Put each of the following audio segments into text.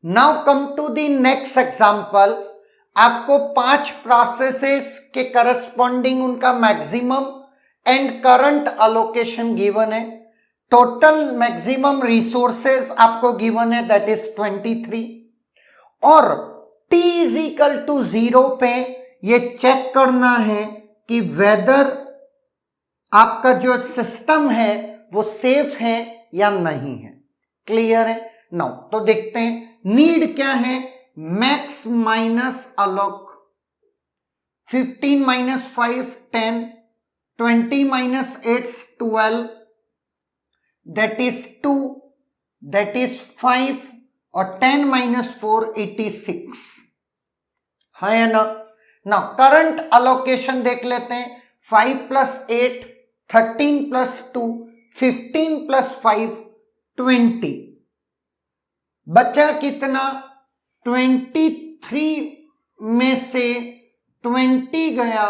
Now come to the next example. आपको 5 processes के corresponding उनका maximum and current allocation given है। Total maximum resources आपको given है, दैट इज 23। और t इज इक्वल टू 0 पे ये चेक करना है कि वेदर आपका जो सिस्टम है वो सेफ है या नहीं है। क्लियर है? नाउ तो देखते हैं नीड क्या है। Max minus Alok, 15 minus 5 10, 20 minus 8 12, that is 2, that is 5 और 10 माइनस 4 86 है ना। ना करंट अलोकेशन देख लेते हैं। 5 प्लस 8 13 प्लस 2 15 प्लस 5 20, बचा कितना? 23 में से 20 गया,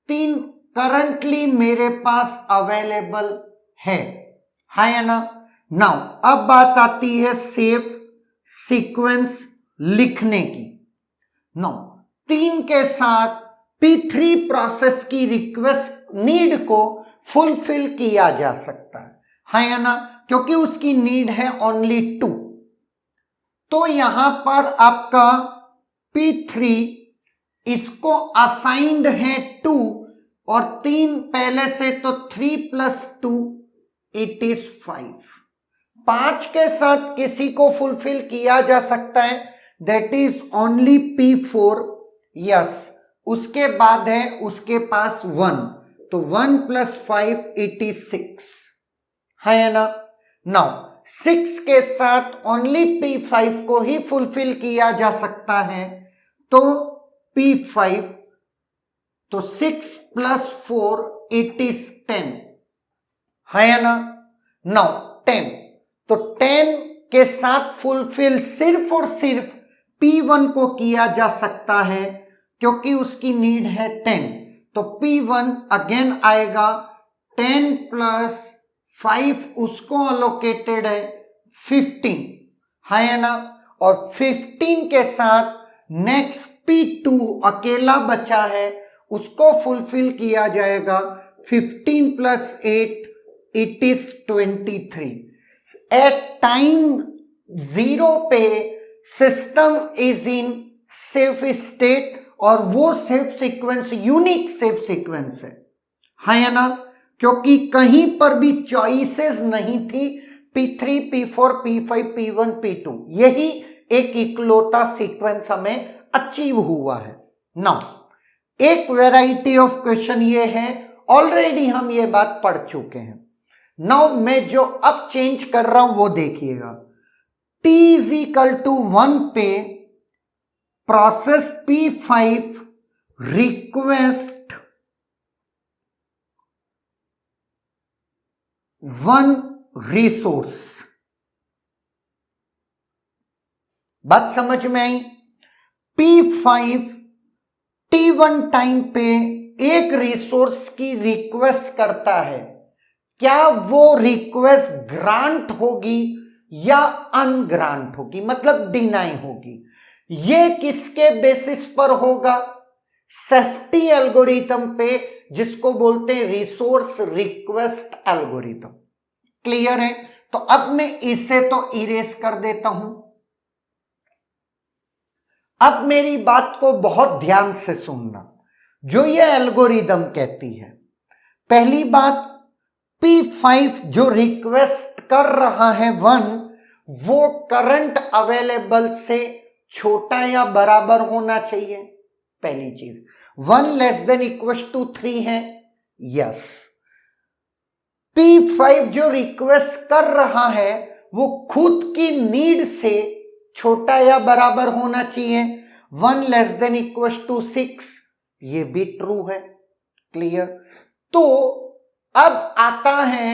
3 करंटली मेरे पास अवेलेबल है ना। नाउ अब बात आती है सेफ सीक्वेंस लिखने की। नाउ 3 के साथ P3 प्रोसेस की रिक्वेस्ट नीड को फुलफिल किया जा सकता है ना, क्योंकि उसकी नीड है ओनली 2। तो यहां पर आपका P3 इसको असाइंड है 2 और 3 पहले से, तो 3 प्लस 2 इट इज 5। 5 के साथ किसी को फुलफिल किया जा सकता है, that is only P4। Yes, उसके बाद है उसके पास 1, तो 1 प्लस 5 इट इज 6 है ना। नाउ 6 के साथ ओनली P5 को ही फुलफिल किया जा सकता है, तो P5, तो 6 प्लस 4 इट इज 10 है ना। नाउ 10, तो 10 के साथ फुलफिल सिर्फ और सिर्फ P1 को किया जा सकता है, क्योंकि उसकी नीड है 10। तो P1 अगेन आएगा, 10 प्लस 5 उसको अलोकेटेड है 15 है ना। और 15 के साथ नेक्स्ट P2 अकेला बचा है, उसको फुलफिल किया जाएगा। 15 plus 8 it is 23। At time 0 पे system is in safe state, और वो safe sequence unique safe sequence है ना, क्योंकि कहीं पर भी चॉइसेस नहीं थी। P3 P4 P5 P1 P2, यही एक इकलौता सीक्वेंस हमें अचीव हुआ है। नाउ एक वैरायटी ऑफ क्वेश्चन ये है, ऑलरेडी हम ये बात पढ़ चुके हैं। नाउ मैं जो अब चेंज कर रहा हूं वो देखिएगा। t इज इक्वल टू 1 पे प्रोसेस P5 रिक्वेस्ट 1 रिसोर्स। बात समझ में आई? P5 T1 टाइम पे एक रिसोर्स की रिक्वेस्ट करता है। क्या वो रिक्वेस्ट ग्रांट होगी या अनग्रांट होगी, मतलब डिनाई होगी? ये किसके बेसिस पर होगा? सेफ्टी एल्गोरिथम पे, जिसको बोलते हैं रिसोर्स रिक्वेस्ट एल्गोरिथम। क्लियर है? तो अब मैं इसे तो इरेज कर देता हूं। अब मेरी बात को बहुत ध्यान से सुनना, जो ये एल्गोरिथम कहती है। पहली बात, P5 जो रिक्वेस्ट कर रहा है 1, वो करंट अवेलेबल से छोटा या बराबर होना चाहिए। पहली चीज, 1 लेस देन इक्वल टू 3 है। यस, P5 जो रिक्वेस्ट कर रहा है वो खुद की नीड से छोटा या बराबर होना चाहिए। 1 लेस देन इक्वल टू 6, ये भी ट्रू है। क्लियर? तो अब आता है,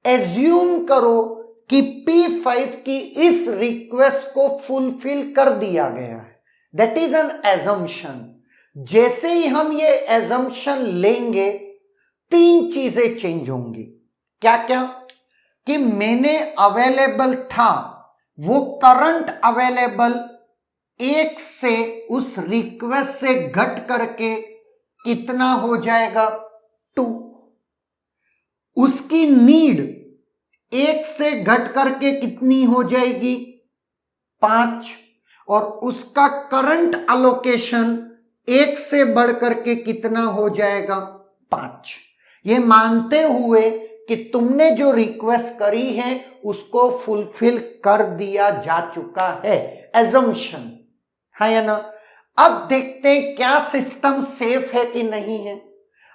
एज्यूम करो कि P5 की इस रिक्वेस्ट को फुलफिल कर दिया गया है। That is an assumption. जैसे ही हम ये एजम्पशन लेंगे, 3 चीजें चेंज होंगी। क्या क्या? कि मैंने अवेलेबल था वो करंट अवेलेबल 1 से उस रिक्वेस्ट से घट करके कितना हो जाएगा 2। उसकी नीड 1 से घट करके कितनी हो जाएगी 5 और उसका करंट अलोकेशन 1 से बढ़ करके कितना हो जाएगा 5। ये मानते हुए कि तुमने जो रिक्वेस्ट करी है उसको फुलफिल कर दिया जा चुका है, एजम्पशन है या ना। अब देखते हैं क्या सिस्टम सेफ है कि नहीं है।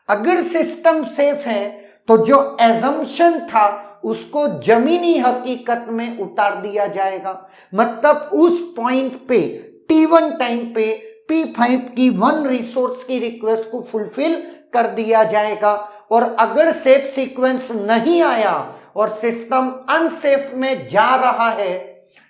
अगर सिस्टम सेफ है तो जो एजम्पशन था उसको जमीनी हकीकत में उतार दिया जाएगा, मतलब उस पॉइंट पे T1 टाइम पे P5 की 1 रिसोर्स की रिक्वेस्ट को फुलफिल कर दिया जाएगा। और अगर सेफ सीक्वेंस नहीं आया और सिस्टम अनसेफ में जा रहा है,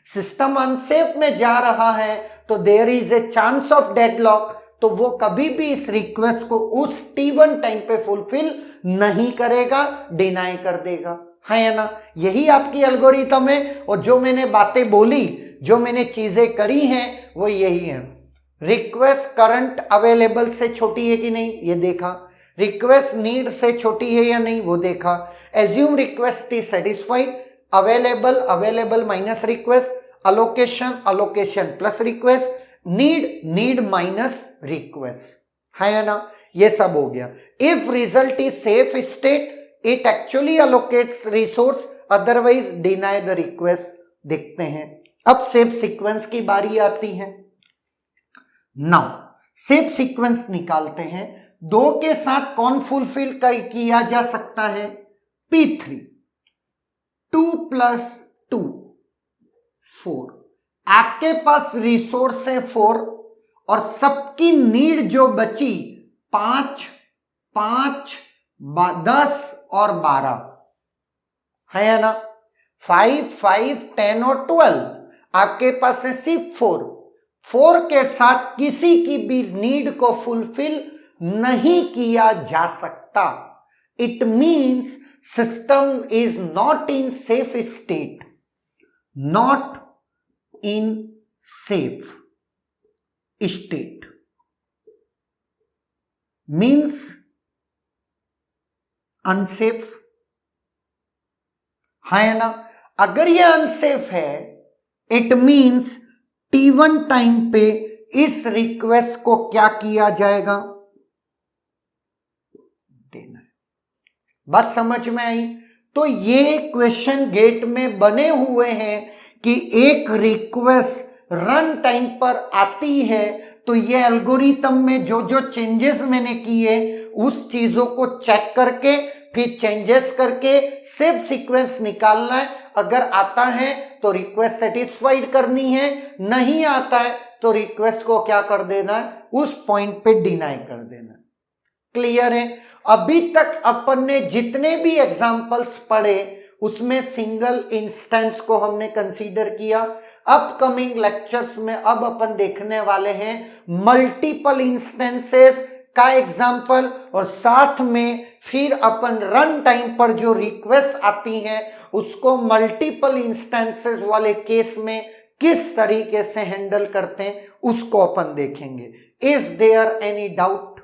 सिस्टम अनसेफ में जा रहा है तो there is a chance of deadlock, तो वो कभी भी इस रिक्वेस्ट को उस T1 टाइम पे फुलफिल नहीं करेगा, डिनाई कर देगा, है या ना। यही आपकी एल्गोरिथम है और जो मैंने बातें बोली, जो मैंने चीजें करी हैं वो यही है। रिक्वेस्ट करंट अवेलेबल से छोटी है कि नहीं ये देखा, रिक्वेस्ट नीड से छोटी है या नहीं वो देखा, assume request is satisfied, available available minus request, allocation allocation plus request, need minus request, है या ना। ये सब हो गया। If result is safe state it actually allocates resource, otherwise deny the request. देखते हैं अब सेफ सीक्वेंस की बारी आती है। नाउ सेफ सीक्वेंस निकालते हैं। 2 के साथ कौन फुलफिल किया जा सकता है P3, 2 + 2 4। आपके पास रिसोर्स है 4 और सबकी नीड जो बची 5, 5, 10 और 12 है या ना। 5, 5, 10 और 12 आपके पास है सिर्फ 4 के साथ किसी की भी नीड को फुलफिल नहीं किया जा सकता। It means system is not in safe state, not in safe state means unsafe, है ना। अगर ये अनसेफ है इट मीन्स T1 टाइम पे इस रिक्वेस्ट को क्या किया जाएगा, देना है। बात समझ में आई। तो ये क्वेश्चन गेट में बने हुए हैं कि एक रिक्वेस्ट रन टाइम पर आती है तो ये एल्गोरिथम में जो जो चेंजेस मैंने किए उस चीजों को चेक करके फिर चेंजेस करके सेफ सीक्वेंस निकालना है। अगर आता है तो रिक्वेस्ट सेटिस्फाइड करनी है, नहीं आता है तो रिक्वेस्ट को क्या कर देना है, उस पॉइंट पे डिनाई कर देना। क्लियर है। अभी तक अपन ने जितने भी एग्जांपल्स पढ़े उसमें सिंगल इंस्टेंस को हमने कंसीडर किया। अपकमिंग लेक्चर्स में अब अपन देखने वाले हैं मल्टीपल इंस्टेंसेस का एग्जाम्पल और साथ में फिर अपन रन टाइम पर जो रिक्वेस्ट आती है उसको मल्टीपल इंस्टेंसेस वाले केस में किस तरीके से हैंडल करते हैं उसको अपन देखेंगे। Is there any doubt?